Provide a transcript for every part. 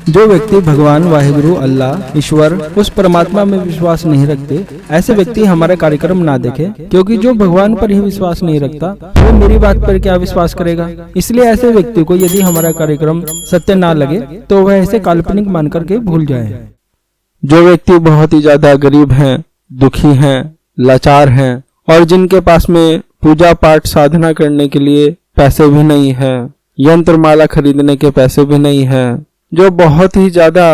जो व्यक्ति भगवान वाहिगुरु अल्लाह ईश्वर उस परमात्मा में विश्वास नहीं रखते, ऐसे व्यक्ति हमारा कार्यक्रम ना देखे, क्योंकि जो भगवान पर ही विश्वास नहीं रखता वो मेरी बात पर क्या विश्वास करेगा। इसलिए ऐसे व्यक्ति को यदि हमारा कार्यक्रम सत्य ना लगे तो वह इसे काल्पनिक मान करके भूल जाए। जो व्यक्ति बहुत ही ज्यादा गरीब हैं, दुखी हैं, लाचार हैं और जिनके पास में पूजा पाठ साधना करने के लिए पैसे भी नहीं है, यंत्र माला खरीदने के पैसे भी नहीं है, जो बहुत ही ज्यादा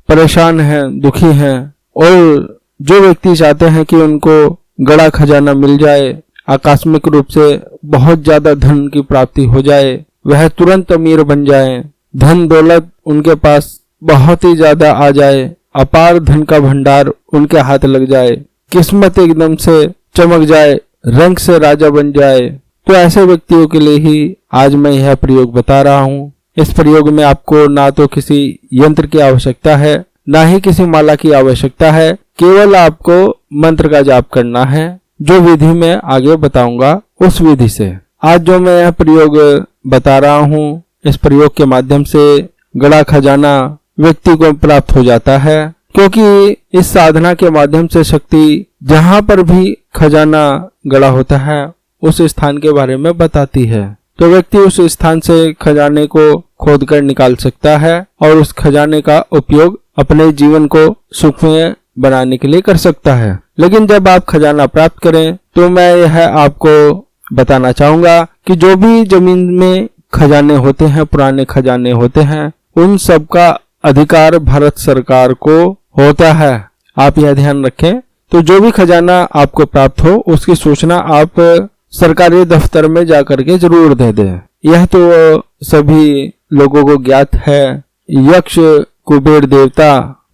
परेशान हैं, दुखी हैं और जो व्यक्ति चाहते हैं कि उनको गड़ा खजाना मिल जाए, आकस्मिक रूप से बहुत ज्यादा धन की प्राप्ति हो जाए, वह तुरंत अमीर बन जाए, धन दौलत उनके पास बहुत ही ज्यादा आ जाए, अपार धन का भंडार उनके हाथ लग जाए, किस्मत एकदम से चमक जाए, रंग से राजा बन जाए, तो ऐसे व्यक्तियों के लिए ही आज मैं यह प्रयोग बता रहा हूँ। इस प्रयोग में आपको ना तो किसी यंत्र की आवश्यकता है, ना ही किसी माला की आवश्यकता है, केवल आपको मंत्र का जाप करना है, जो विधि मैं आगे बताऊंगा उस विधि से। आज जो मैं यह प्रयोग बता रहा हूँ, इस प्रयोग के माध्यम से गड़ा खजाना व्यक्ति को प्राप्त हो जाता है, क्योंकि इस साधना के माध्यम से शक्ति जहाँ पर भी खजाना गड़ा होता है उस स्थान के बारे में बताती है, तो व्यक्ति उस स्थान से खजाने को खोद कर निकाल सकता है और उस खजाने का उपयोग अपने जीवन को सुखमय बनाने के लिए कर सकता है। लेकिन जब आप खजाना प्राप्त करें तो मैं यह आपको बताना चाहूंगा कि जो भी जमीन में खजाने होते हैं, पुराने खजाने होते हैं, उन सब का अधिकार भारत सरकार को होता है। आप यह ध्यान रखें। तो जो भी खजाना आपको प्राप्त हो उसकी सूचना आप सरकारी दफ्तर में जाकर के जरूर दे दें। यह तो सभी लोगों को ज्ञात है। यक्ष कुबेर देवता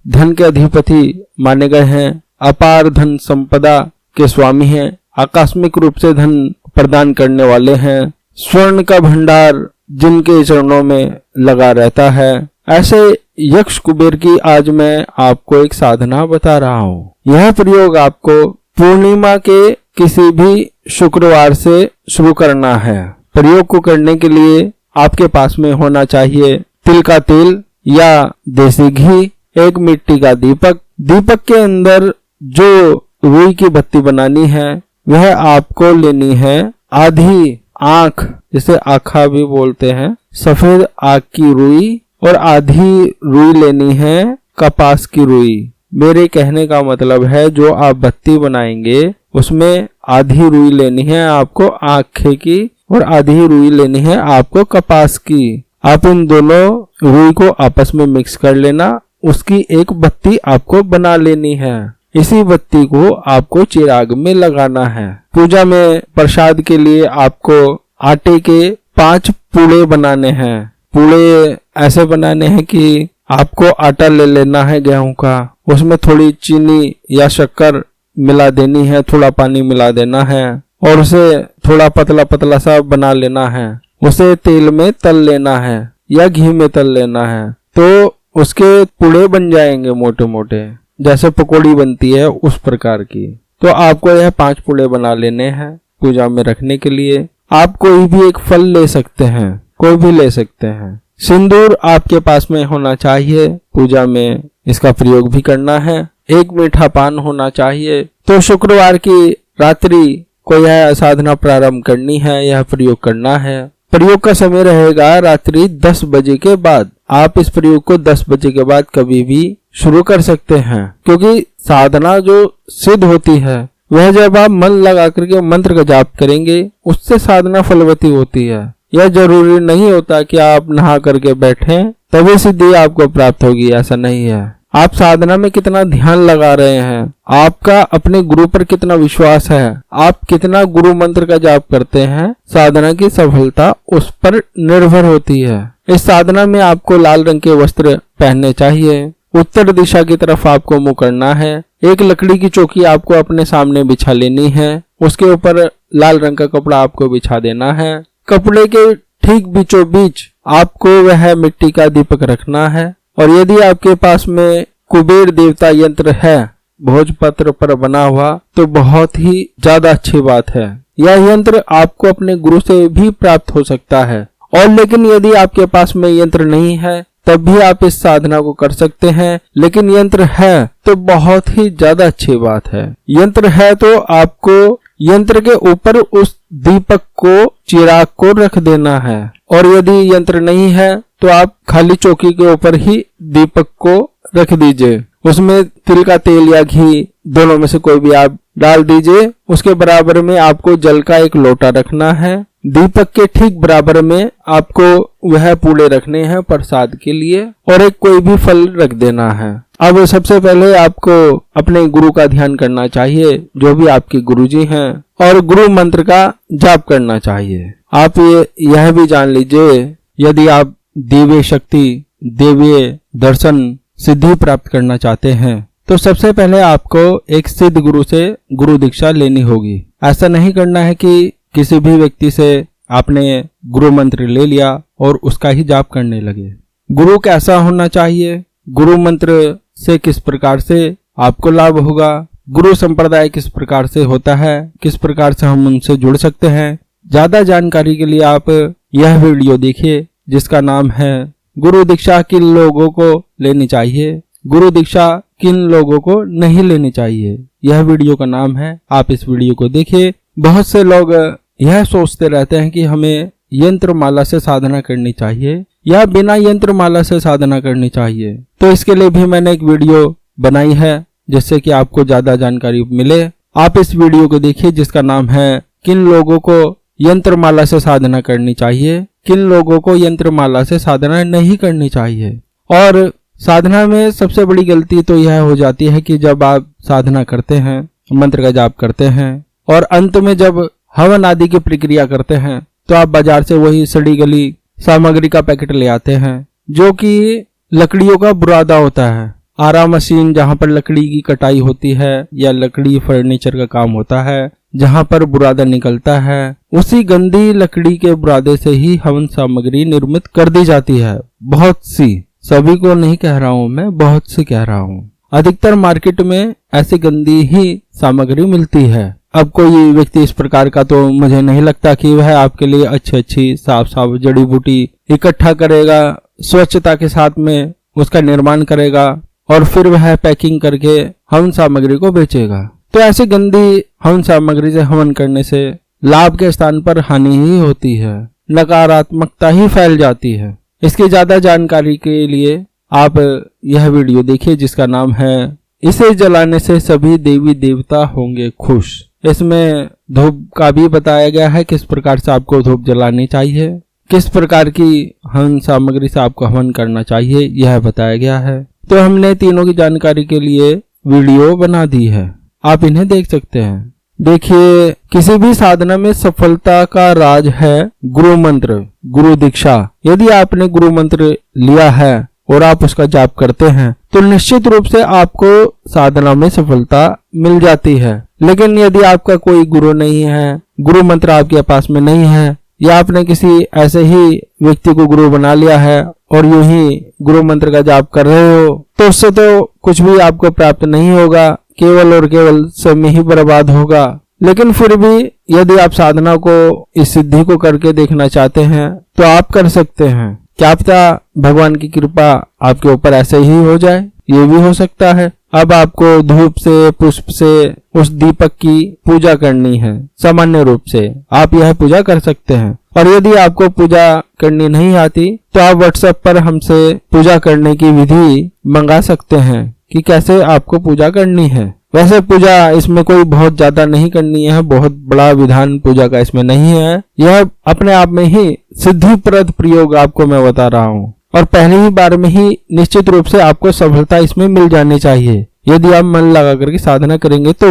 धन के अधिपति माने गए हैं, अपार धन संपदा के स्वामी हैं, आकस्मिक रूप से धन प्रदान करने वाले हैं, स्वर्ण का भंडार जिनके चरणों में लगा रहता है। ऐसे यक्ष कुबेर की आज मैं आपको एक साधना बता रहा हूँ। यह प्रयोग आपको पूर्णिमा के किसी भी शुक्रवार से शुरू करना है। प्रयोग को करने के लिए आपके पास में होना चाहिए तिल का तेल या देसी घी, एक मिट्टी का दीपक। दीपक के अंदर जो रुई की बत्ती बनानी है वह आपको लेनी है आधी आंख, जिसे आखा भी बोलते हैं, सफेद आंख की रुई, और आधी रुई लेनी है कपास की रुई। मेरे कहने का मतलब है जो आप बत्ती बनाएंगे उसमें आधी रुई लेनी है आपको आंखे की और आधी रुई लेनी है आपको कपास की। आप इन दोनों रुई को आपस में मिक्स कर लेना, उसकी एक बत्ती आपको बना लेनी है। इसी बत्ती को आपको चिराग में लगाना है। पूजा में प्रसाद के लिए आपको आटे के 5 पूड़े बनाने हैं। पूड़े ऐसे बनाने हैं कि आपको आटा ले लेना है गेहूं का, उसमें थोड़ी चीनी या शक्कर मिला देनी है, थोड़ा पानी मिला देना है और उसे थोड़ा पतला पतला सा बना लेना है। उसे तेल में तल लेना है या घी में तल लेना है, तो उसके पूड़े बन जाएंगे मोटे मोटे, जैसे पकौड़ी बनती है उस प्रकार की। तो आपको यह 5 पूड़े बना लेने हैं पूजा में रखने के लिए। आप कोई भी एक फल ले सकते हैं, कोई भी ले सकते हैं। सिंदूर आपके पास में होना चाहिए, पूजा में इसका प्रयोग भी करना है। एक मीठा पान होना चाहिए। तो शुक्रवार की रात्रि को यह साधना प्रारंभ करनी है, यह प्रयोग करना है। प्रयोग का समय रहेगा रात्रि 10 बजे के बाद। आप इस प्रयोग को 10 बजे के बाद कभी भी शुरू कर सकते हैं, क्योंकि साधना जो सिद्ध होती है वह जब आप मन लगा करके मंत्र का जाप करेंगे उससे साधना फलवती होती है। यह जरूरी नहीं होता कि आप नहा करके बैठें तभी सिद्धि आपको प्राप्त होगी, ऐसा नहीं है। आप साधना में कितना ध्यान लगा रहे हैं, आपका अपने गुरु पर कितना विश्वास है, आप कितना गुरु मंत्र का जाप करते हैं, साधना की सफलता उस पर निर्भर होती है। इस साधना में आपको लाल रंग के वस्त्र पहनने चाहिए। उत्तर दिशा की तरफ आपको मुंह करना है। एक लकड़ी की चौकी आपको अपने सामने बिछा लेनी है, उसके ऊपर लाल रंग का कपड़ा आपको बिछा देना है। कपड़े के ठीक बीचों बीच आपको वह मिट्टी का दीपक रखना है। और यदि आपके पास में कुबेर देवता यंत्र है भोजपत्र पर बना हुआ तो बहुत ही ज्यादा अच्छी बात है। यह यंत्र आपको अपने गुरु से भी प्राप्त हो सकता है। और लेकिन यदि आपके पास में यंत्र नहीं है तब भी आप इस साधना को कर सकते हैं। लेकिन यंत्र है तो बहुत ही ज्यादा अच्छी बात है। यंत्र है तो आपको यंत्र के ऊपर उस दीपक को, चिराग को रख देना है। और यदि यंत्र नहीं है तो आप खाली चौकी के ऊपर ही दीपक को रख दीजिए। उसमें तिल का तेल या घी दोनों में से कोई भी आप डाल दीजिए। उसके बराबर में आपको जल का एक लोटा रखना है। दीपक के ठीक बराबर में आपको वह पूड़े रखने हैं प्रसाद के लिए, और एक कोई भी फल रख देना है। अब सबसे पहले आपको अपने गुरु का ध्यान करना चाहिए, जो भी आपके गुरुजी हैं, और गुरु मंत्र का जाप करना चाहिए। आप यह भी जान लीजिए, यदि आप दिव्य शक्ति, दिव्य दर्शन, सिद्धि प्राप्त करना चाहते हैं तो सबसे पहले आपको एक सिद्ध गुरु से गुरु दीक्षा लेनी होगी। ऐसा नहीं करना है कि किसी भी व्यक्ति से आपने गुरु मंत्र ले लिया और उसका ही जाप करने लगे। गुरु कैसा होना चाहिए, गुरु मंत्र से किस प्रकार से आपको लाभ होगा, गुरु संप्रदाय किस प्रकार से होता है, किस प्रकार से हम उनसे जुड़ सकते हैं, ज्यादा जानकारी के लिए आप यह वीडियो देखिए जिसका नाम है गुरु दीक्षा किन लोगों को लेनी चाहिए, गुरु दीक्षा किन लोगों को नहीं लेनी चाहिए। यह वीडियो का नाम है, आप इस वीडियो को देखिए। बहुत से लोग यह सोचते रहते हैं कि हमें यंत्र माला से साधना करनी चाहिए या बिना यंत्र माला से साधना करनी चाहिए। तो इसके लिए भी मैंने एक वीडियो बनाई है जिससे कि आपको ज्यादा जानकारी मिले। आप इस वीडियो को देखिए जिसका नाम है किन लोगों को यंत्र माला से साधना करनी चाहिए, किन लोगों को यंत्र माला से साधना नहीं करनी चाहिए। और साधना में सबसे बड़ी गलती तो यह हो जाती है कि जब आप साधना करते हैं, मंत्र का जाप करते हैं और अंत में जब हवन आदि की प्रक्रिया करते हैं तो आप बाजार से वही सड़ी गली सामग्री का पैकेट ले आते हैं जो कि लकड़ियों का बुरादा होता है। आरा मशीन जहाँ पर लकड़ी की कटाई होती है या लकड़ी फर्नीचर का काम होता है, जहाँ पर बुरादा निकलता है, उसी गंदी लकड़ी के बुरादे से ही हवन सामग्री निर्मित कर दी जाती है। बहुत सी, सभी को नहीं कह रहा हूँ मैं, बहुत सी कह रहा हूँ। अधिकतर मार्केट में ऐसी गंदी ही सामग्री मिलती है। अब कोई व्यक्ति इस प्रकार का तो मुझे नहीं लगता कि वह आपके लिए अच्छी साफ साफ जड़ी बूटी इकट्ठा करेगा, स्वच्छता के साथ में उसका निर्माण करेगा और फिर वह पैकिंग करके हवन सामग्री को बेचेगा। तो ऐसी गंदी हवन सामग्री से हवन करने से लाभ के स्थान पर हानि ही होती है, नकारात्मकता ही फैल जाती है। इसकी ज्यादा जानकारी के लिए आप यह वीडियो देखिए जिसका नाम है इसे जलाने से सभी देवी देवता होंगे खुश। इसमें धूप का भी बताया गया है, किस प्रकार से आपको धूप जलानी चाहिए, किस प्रकार की हवन सामग्री से आपको हवन करना चाहिए, यह बताया गया है। तो हमने तीनों की जानकारी के लिए वीडियो बना दी है, आप इन्हें देख सकते हैं। देखिए, किसी भी साधना में सफलता का राज है गुरु मंत्र, गुरु दीक्षा। यदि आपने गुरु मंत्र लिया है और आप उसका जाप करते हैं तो निश्चित रूप से आपको साधना में सफलता मिल जाती है। लेकिन यदि आपका कोई गुरु नहीं है, गुरु मंत्र आपके पास में नहीं है, या आपने किसी ऐसे ही व्यक्ति को गुरु बना लिया है और यूं ही गुरु मंत्र का जाप कर रहे हो, तो उससे तो कुछ भी आपको प्राप्त नहीं होगा, केवल और केवल समय ही बर्बाद होगा। लेकिन फिर भी यदि आप साधना को, इस सिद्धि को करके देखना चाहते हैं तो आप कर सकते हैं। क्या पता भगवान की कृपा आपके ऊपर ऐसे ही हो जाए, ये भी हो सकता है। अब आपको धूप से, पुष्प से उस दीपक की पूजा करनी है। सामान्य रूप से आप यह पूजा कर सकते हैं। और यदि आपको पूजा करनी नहीं आती तो आप व्हाट्सएप पर हमसे पूजा करने की विधि मंगा सकते हैं कि कैसे आपको पूजा करनी है। वैसे पूजा इसमें कोई बहुत ज्यादा नहीं करनी है, बहुत बड़ा विधान पूजा का इसमें नहीं है। यह अपने आप में ही सिद्धिप्रद प्रयोग आपको मैं बता रहा हूँ और पहली ही बार में ही निश्चित रूप से आपको सफलता इसमें मिल जानी चाहिए यदि आप मन लगा करके साधना करेंगे तो।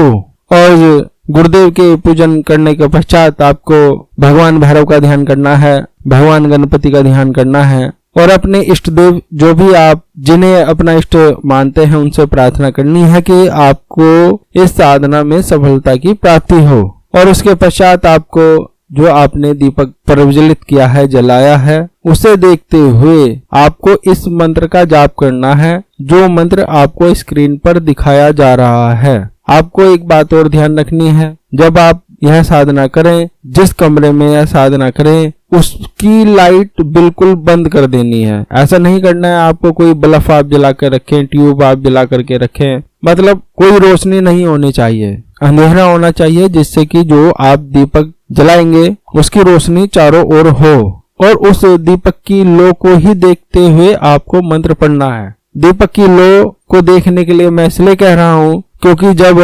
और गुरुदेव के पूजन करने के पश्चात आपको भगवान भैरव का ध्यान करना है, भगवान गणपति का ध्यान करना है और अपने इष्ट देव, जो भी आप जिन्हें अपना इष्ट मानते हैं, उनसे प्रार्थना करनी है कि आपको इस साधना में सफलता की प्राप्ति हो। और उसके पश्चात आपको जो आपने दीपक प्रज्वलित किया है, जलाया है, उसे देखते हुए आपको इस मंत्र का जाप करना है, जो मंत्र आपको स्क्रीन पर दिखाया जा रहा है। आपको एक बात और ध्यान रखनी है, जब आप यह साधना करें, जिस कमरे में यह साधना करें, उसकी लाइट बिल्कुल बंद कर देनी है। ऐसा नहीं करना है आपको कोई बल्ब आप जला कर रखें, ट्यूब आप जला करके रखें, मतलब कोई रोशनी नहीं होनी चाहिए, अंधेरा होना चाहिए, जिससे कि जो आप दीपक जलाएंगे उसकी रोशनी चारों ओर हो। और उस दीपक की लो को ही देखते हुए आपको मंत्र पढ़ना है। दीपक की लो को देखने के लिए मैं इसलिए कह रहा हूँ क्योंकि जब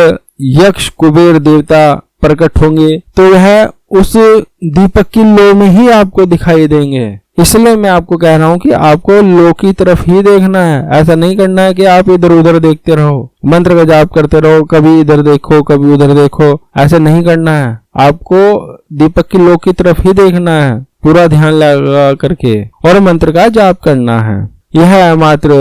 यक्ष कुबेर देवता प्रकट होंगे तो वह उस दीपक की लो में ही आपको दिखाई देंगे। इसलिए मैं आपको कह रहा हूँ कि आपको लो की तरफ ही देखना है। ऐसा नहीं करना है कि आप इधर उधर देखते रहो, मंत्र का जाप करते रहो, कभी इधर देखो कभी उधर देखो, ऐसा नहीं करना है। आपको दीपक की लो की तरफ ही देखना है, पूरा ध्यान लगा करके, और मंत्र का जाप करना है। यह मात्र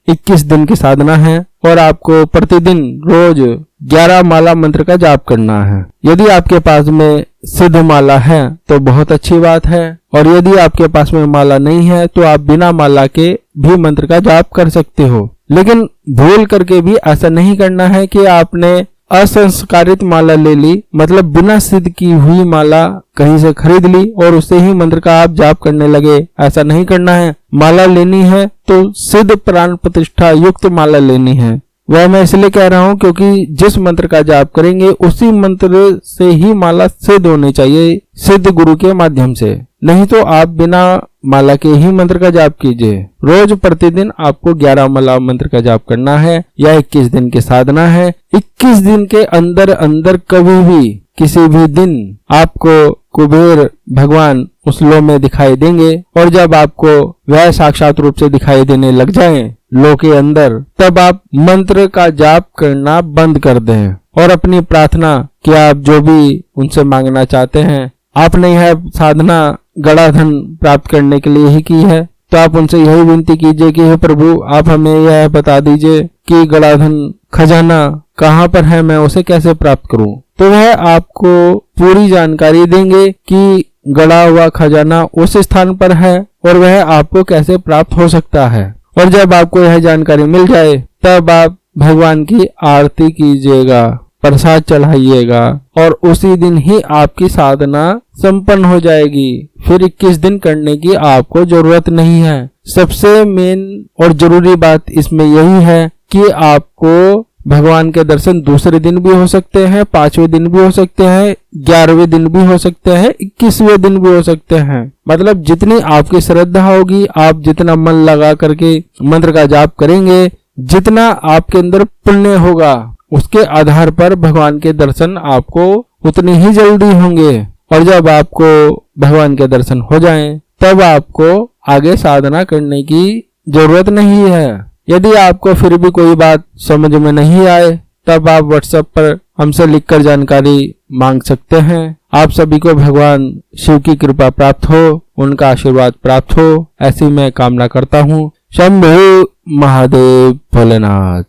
21 दिन की साधना है और आपको प्रतिदिन रोज 11 माला मंत्र का जाप करना है। यदि आपके पास में सिद्ध माला है तो बहुत अच्छी बात है, और यदि आपके पास में माला नहीं है तो आप बिना माला के भी मंत्र का जाप कर सकते हो। लेकिन भूल करके भी ऐसा नहीं करना है कि आपने असंस्कारित माला ले ली, मतलब बिना सिद्ध की हुई माला कहीं से खरीद ली और उससे ही मंत्र का आप जाप करने लगे। ऐसा नहीं करना है। माला लेनी है तो सिद्ध प्राण प्रतिष्ठा युक्त माला लेनी है। वह मैं इसलिए कह रहा हूँ क्योंकि जिस मंत्र का जाप करेंगे उसी मंत्र से ही माला सिद्ध होनी चाहिए, सिद्ध गुरु के माध्यम से। नहीं तो आप बिना माला के ही मंत्र का जाप कीजिए। रोज प्रतिदिन आपको 11 माला मंत्र का जाप करना है। यह 21 दिन की साधना है। 21 दिन के अंदर अंदर कभी भी किसी भी दिन आपको कुबेर भगवान उस लो में दिखाई देंगे, और जब आपको वह साक्षात रूप से दिखाई देने लग जाएं लो के अंदर, तब आप मंत्र का जाप करना बंद कर दें और अपनी प्रार्थना कि आप जो भी उनसे मांगना चाहते हैं, आपने यह साधना गड़ा धन प्राप्त करने के लिए ही की है, तो आप उनसे यही विनती कीजिए कि हे प्रभु आप हमें यह बता दीजिए कि गड़ा धन खजाना कहाँ पर है, मैं उसे कैसे प्राप्त करूं। तो वह आपको पूरी जानकारी देंगे कि गड़ा हुआ खजाना उस स्थान पर है और वह आपको कैसे प्राप्त हो सकता है। और जब आपको यह जानकारी मिल जाए तब आप भगवान की आरती कीजिएगा, प्रसाद चढ़ाइएगा, और उसी दिन ही आपकी साधना संपन्न हो जाएगी। फिर 21 दिन करने की आपको जरूरत नहीं है। सबसे मेन और जरूरी बात इसमें यही है कि आपको भगवान के दर्शन दूसरे दिन भी हो सकते हैं, 5वें दिन भी हो सकते हैं, 11वें दिन भी हो सकते हैं, 21वें दिन भी हो सकते हैं। मतलब जितनी आपकी श्रद्धा होगी, आप जितना मन लगा करके मंत्र का जाप करेंगे, जितना आपके अंदर पुण्य होगा, उसके आधार पर भगवान के दर्शन आपको उतने ही जल्दी होंगे। और जब आपको भगवान के दर्शन हो जाएं, तब आपको आगे साधना करने की जरूरत नहीं है। यदि आपको फिर भी कोई बात समझ में नहीं आए, तब आप व्हाट्सएप पर हमसे लिखकर जानकारी मांग सकते हैं। आप सभी को भगवान शिव की कृपा प्राप्त हो, उनका आशीर्वाद प्राप्त हो, ऐसी मैं कामना करता हूँ। शंभु महादेव भोलेनाथ।